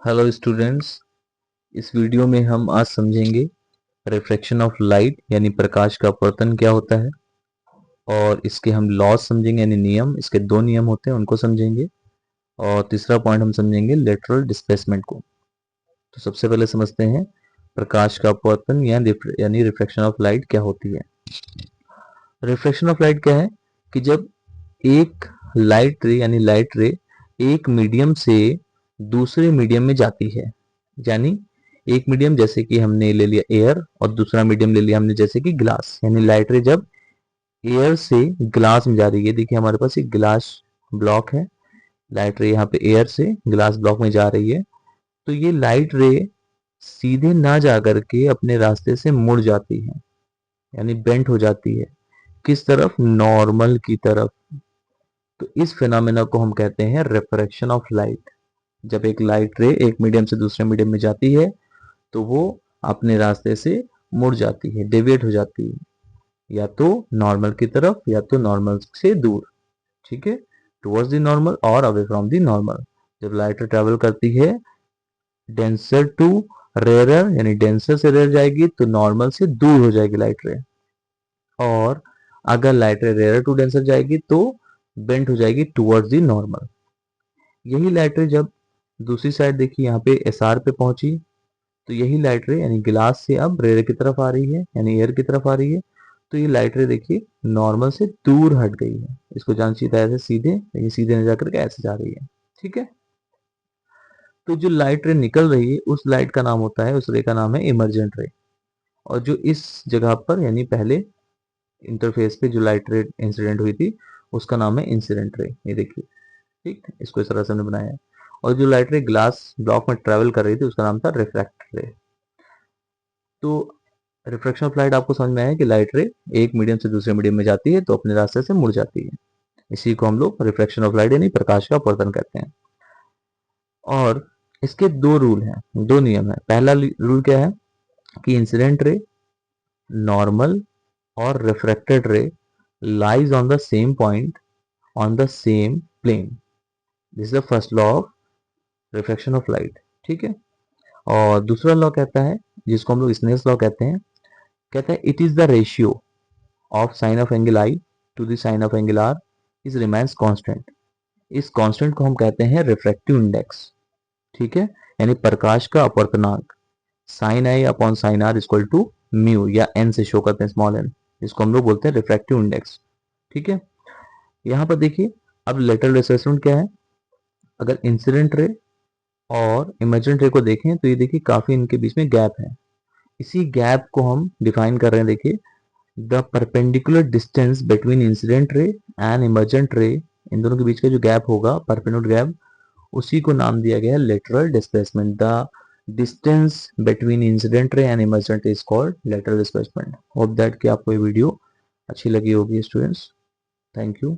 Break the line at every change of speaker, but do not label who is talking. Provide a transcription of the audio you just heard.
Hello students, इस video में हम आज समझेंगे रिफ्रैक्शन ऑफ लाइट यानी प्रकाश का अपवर्तन क्या होता है। और इसके हम लॉज समझेंगे यानी नियम, इसके दो नियम होते हैं उनको समझेंगे। और तीसरा पॉइंट हम समझेंगे लेटरल डिस्प्लेसमेंट को। तो सबसे पहले समझते हैं प्रकाश का अपवर्तन यानी रिफ्रैक्शन ऑफ लाइट क्या होती है। रिफ्रैक्शन ऑफ लाइट क्या है कि जब एक लाइट रे एक मीडियम से दूसरे मीडियम में जाती है। यानी एक मीडियम जैसे कि हमने ले लिया एयर और दूसरा मीडियम ले लिया हमने जैसे कि ग्लास। यानी लाइट रे जब एयर से ग्लास में जा रही है, देखिए हमारे पास एक ग्लास ब्लॉक है, लाइट रे यहाँ पे एयर से ग्लास ब्लॉक में जा रही है। तो ये लाइट रे सीधे ना जा करके अपने रास्ते से मुड़ जाती है, यानी बेंट हो जाती है। किस तरफ? नॉर्मल की तरफ। तो इस फिनोमेना को हम कहते हैं रिफ्रैक्शन ऑफ लाइट। जब एक लाइट रे एक मीडियम से दूसरे मीडियम में जाती है तो वो अपने रास्ते से मुड़ जाती है, डेविएट हो जाती है, या तो नॉर्मल की तरफ या तो नॉर्मल से दूर। ठीक है, टुवर्ड्स द नॉर्मल और अवे फ्रॉम द नॉर्मल। जब लाइट रे ट्रेवल करती है डेंसर टू रेयरर, यानी डेंसर से रेयर जाएगी तो नॉर्मल से दूर हो जाएगी लाइट रे। और अगर लाइट रे रेयर टू डेंसर जाएगी तो बेंट हो जाएगी टुवर्ड्स द नॉर्मल। यही लाइट रे जब दूसरी साइड देखिए यहाँ पे एस आर पे पहुंची तो यही लाइट रे यानी ग्लास से अब रेयर की तरफ आ रही है, यानी एयर की तरफ आ रही है। तो ये लाइट रे देखिए नॉर्मल से दूर हट गई है। इसको जान सीधा ऐसे सीधे, लेकिन सीधे नहीं जाकर के ऐसे जा रही है। ठीक है, तो जो लाइट रे निकल रही है उस लाइट का नाम होता है, उस रे का नाम है इमर्जेंट रे। और जो इस जगह पर यानी पहले इंटरफेस पे जो लाइट रे इंसिडेंट हुई थी उसका नाम है इंसिडेंट रे। ये देखिए, ठीक है, इसको इस तरह से हमने बनाया है। और जो लाइट रे ग्लास ब्लॉक में ट्रेवल कर रही थी उसका नाम था रिफ्रैक्ट रे। तो रिफ्रैक्शन ऑफ लाइट आपको समझ में आया कि लाइट रे एक मीडियम से दूसरे मीडियम में जाती है तो अपने रास्ते से मुड़ जाती है। इसी को हम लोग रिफ्रैक्शन ऑफ लाइट यानी प्रकाश का अपवर्तन कहते हैं। और इसके दो रूल हैं, दो नियम है। पहला रूल क्या है कि इंसिडेंट रे, नॉर्मल और refracted ray lies on the same point on the same plane. This is the first law of refraction of light. ठीक है, और दूसरा लॉ कहता है, जिसको हम लोग स्नेल्स लॉ कहते हैं, कहता है it is the ratio of sin of angle I to the sin of angle R is remains constant। इस कांस्टेंट को हम कहते हैं रिफ्रैक्टिव इंडेक्स। ठीक है, यानी प्रकाश का अपवर्तनांक sin I upon sin R equal to mu, या n से शो करते हैं, स्मॉल n, इसको हम लोग बोलते हैं रिफ्रैक्टिव इंडेक्स। ठीक है, यहाँ पर देखिए अब लेटरल डिस्प्लेसमेंट क्या है। अगर इंसिडेंट रे और इमेजेंट रे को देखें तो ये देखिए काफी इनके बीच में गैप है। इसी गैप को हम डिफाइन कर रहे हैं। देखिए the perpendicular distance between incident ray and emergent ray, इन दोनों के बीच का जो गैप होगा, परपेंडिकुलर गैप, उसी को नाम दिया गया है lateral displacement. The distance between incident ray and emergent रे is called lateral displacement. Hope that कि आपको ये वीडियो अच्छी लगी होगी स्टूडेंट्स। Thank you.